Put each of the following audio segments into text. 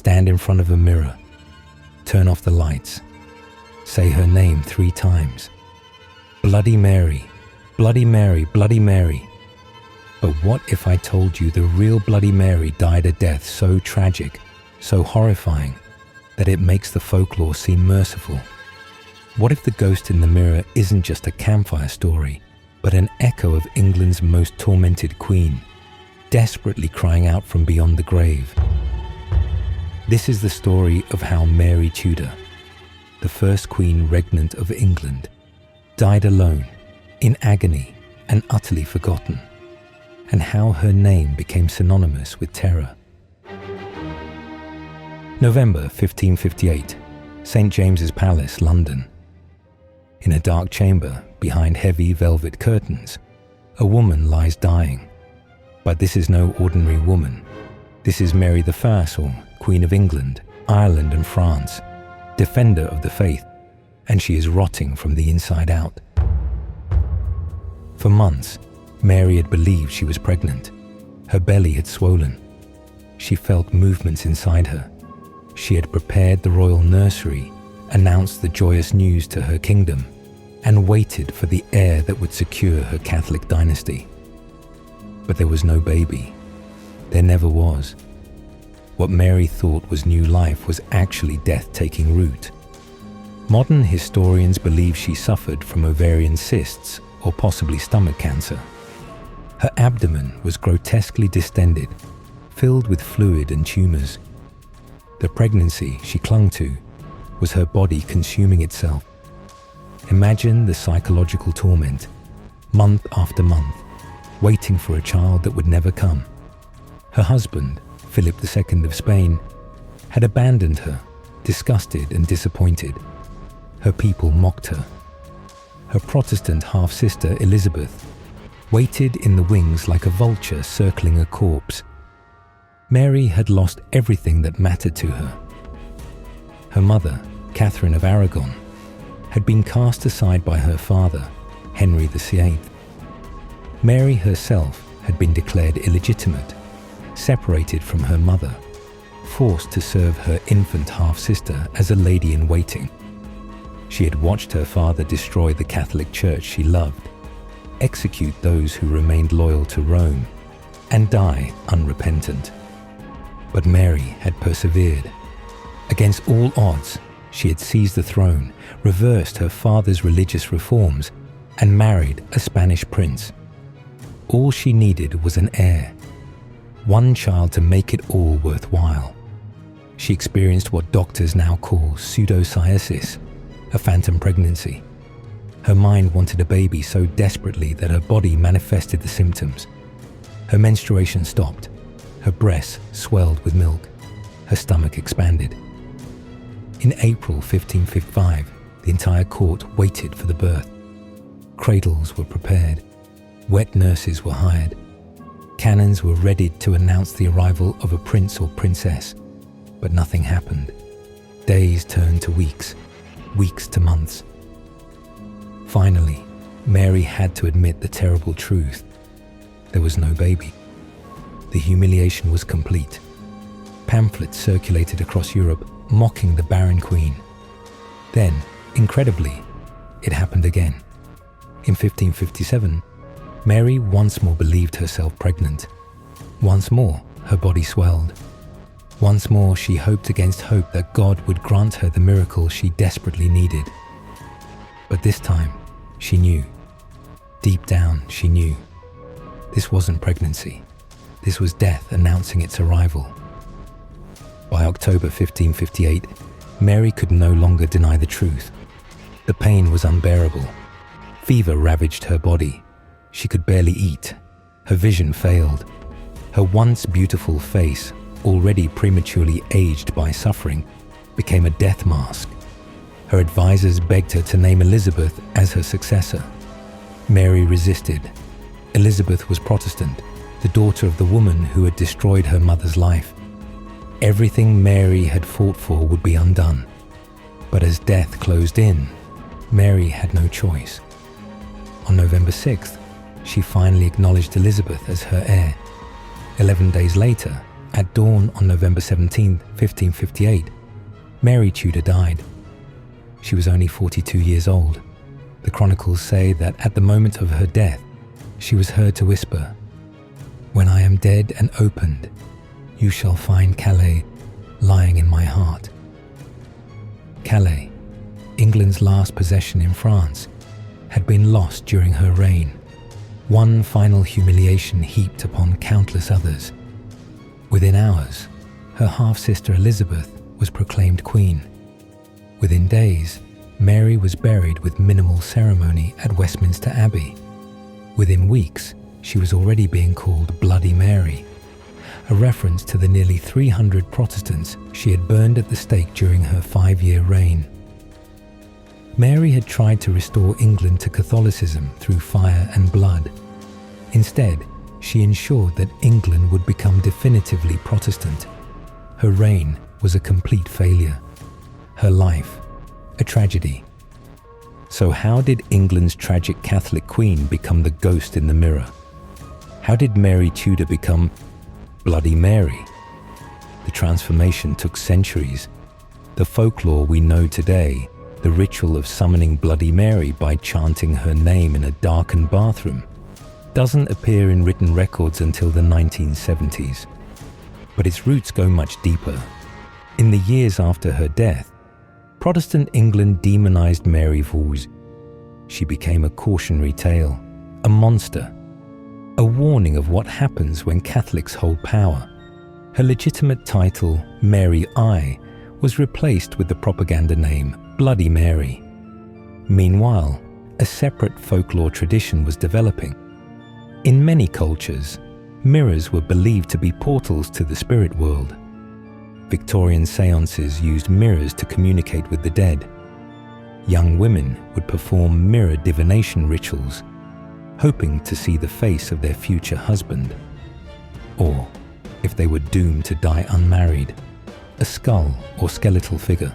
stand in front of a mirror, turn off the lights, say her name 3 times. Bloody Mary, Bloody Mary, Bloody Mary. But what if I told you the real Bloody Mary died a death so tragic, so horrifying, that it makes the folklore seem merciful? What if the ghost in the mirror isn't just a campfire story, but an echo of England's most tormented queen, desperately crying out from beyond the grave? This is the story of how Mary Tudor, the first queen regnant of England, died alone, in agony and utterly forgotten, and how her name became synonymous with terror. November 1558, St. James's Palace, London. In a dark chamber behind heavy velvet curtains, a woman lies dying. But this is no ordinary woman. This is Mary I, or Queen of England, Ireland and France, defender of the faith, and she is rotting from the inside out. For months, Mary had believed she was pregnant. Her belly had swollen. She felt movements inside her. She had prepared the royal nursery, announced the joyous news to her kingdom, and waited for the heir that would secure her Catholic dynasty. But there was no baby. There never was. What Mary thought was new life was actually death taking root. Modern historians believe she suffered from ovarian cysts or possibly stomach cancer. Her abdomen was grotesquely distended, filled with fluid and tumors. The pregnancy she clung to was her body consuming itself. Imagine the psychological torment, month after month, waiting for a child that would never come. Her husband, Philip II of Spain, had abandoned her, disgusted and disappointed. Her people mocked her. Her Protestant half-sister, Elizabeth, waited in the wings like a vulture circling a corpse. Mary had lost everything that mattered to her. Her mother, Catherine of Aragon, had been cast aside by her father, Henry VIII. Mary herself had been declared illegitimate, separated from her mother, forced to serve her infant half-sister as a lady-in-waiting. She had watched her father destroy the Catholic Church she loved, execute those who remained loyal to Rome, and die unrepentant. But Mary had persevered. Against all odds, she had seized the throne, reversed her father's religious reforms, and married a Spanish prince. All she needed was an heir, one child to make it all worthwhile. She experienced what doctors now call pseudocyesis, a phantom pregnancy. Her mind wanted a baby so desperately that her body manifested the symptoms. Her menstruation stopped, her breasts swelled with milk, her stomach expanded. In April 1555, the entire court waited for the birth. Cradles were prepared, wet nurses were hired, cannons were readied to announce the arrival of a prince or princess, but nothing happened. Days turned to weeks, weeks to months. Finally, Mary had to admit the terrible truth. There was no baby. The humiliation was complete. Pamphlets circulated across Europe mocking the barren queen. Then, incredibly, it happened again. In 1557, Mary once more believed herself pregnant. Once more, her body swelled. Once more, she hoped against hope that God would grant her the miracle she desperately needed. But this time, she knew. Deep down, she knew. This wasn't pregnancy. This was death announcing its arrival. By October 1558, Mary could no longer deny the truth. The pain was unbearable. Fever ravaged her body. She could barely eat. Her vision failed. Her once beautiful face, already prematurely aged by suffering, became a death mask. Her advisors begged her to name Elizabeth as her successor. Mary resisted. Elizabeth was Protestant, the daughter of the woman who had destroyed her mother's life. Everything Mary had fought for would be undone. But as death closed in, Mary had no choice. On November 6th, she finally acknowledged Elizabeth as her heir. 11 days later, At dawn on November 17, 1558, Mary Tudor died. She was only 42 years old. The chronicles say that at the moment of her death, she was heard to whisper, "When I am dead and opened, you shall find Calais lying in my heart." Calais, England's last possession in France, had been lost during her reign, one final humiliation heaped upon countless others. Within hours, her half-sister Elizabeth was proclaimed queen. Within days, Mary was buried with minimal ceremony at Westminster Abbey. Within weeks, she was already being called Bloody Mary, a reference to the nearly 300 Protestants she had burned at the stake during her 5-year reign. Mary had tried to restore England to Catholicism through fire and blood. Instead, she ensured that England would become definitively Protestant. Her reign was a complete failure. Her life, a tragedy. So how did England's tragic Catholic queen become the ghost in the mirror? How did Mary Tudor become Bloody Mary? The transformation took centuries. The folklore we know today, the ritual of summoning Bloody Mary by chanting her name in a darkened bathroom, doesn't appear in written records until the 1970s. But its roots go much deeper. In the years after her death, Protestant England demonized Mary Vos. She became a cautionary tale, a monster, a warning of what happens when Catholics hold power. Her legitimate title, Mary I, was replaced with the propaganda name Bloody Mary. Meanwhile, a separate folklore tradition was developing. In many cultures, mirrors were believed to be portals to the spirit world. Victorian seances used mirrors to communicate with the dead. Young women would perform mirror divination rituals, hoping to see the face of their future husband. Or, if they were doomed to die unmarried, a skull or skeletal figure.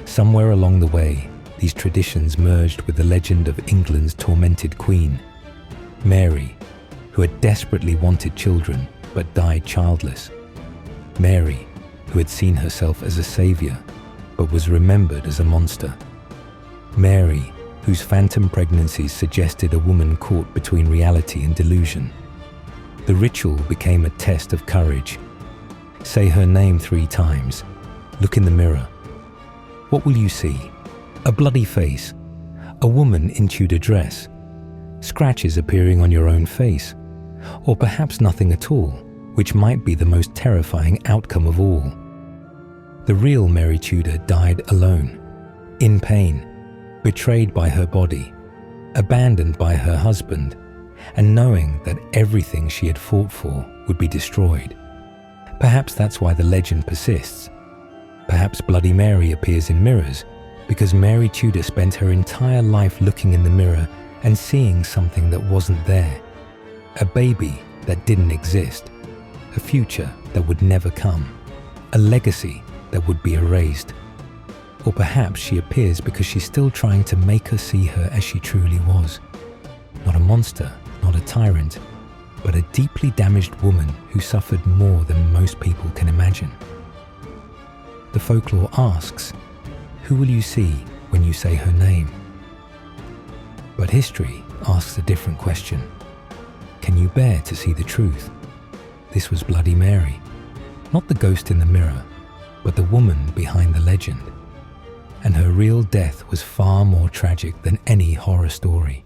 Somewhere along the way, these traditions merged with the legend of England's tormented queen, Mary, who had desperately wanted children but died childless. Mary, who had seen herself as a savior but was remembered as a monster. Mary, whose phantom pregnancies suggested a woman caught between reality and delusion. The ritual became a test of courage. Say her name 3 times. Look in the mirror. What will you see? A bloody face, a woman in Tudor dress, scratches appearing on your own face, or perhaps nothing at all, which might be the most terrifying outcome of all. The real Mary Tudor died alone, in pain, betrayed by her body, abandoned by her husband, and knowing that everything she had fought for would be destroyed. Perhaps that's why the legend persists. Perhaps Bloody Mary appears in mirrors because Mary Tudor spent her entire life looking in the mirror and seeing something that wasn't there. A baby that didn't exist. A future that would never come. A legacy that would be erased. Or perhaps she appears because she's still trying to make us see her as she truly was. Not a monster, not a tyrant, but a deeply damaged woman who suffered more than most people can imagine. The folklore asks, who will you see when you say her name? But history asks a different question. Can you bear to see the truth? This was Bloody Mary, not the ghost in the mirror, but the woman behind the legend. And her real death was far more tragic than any horror story.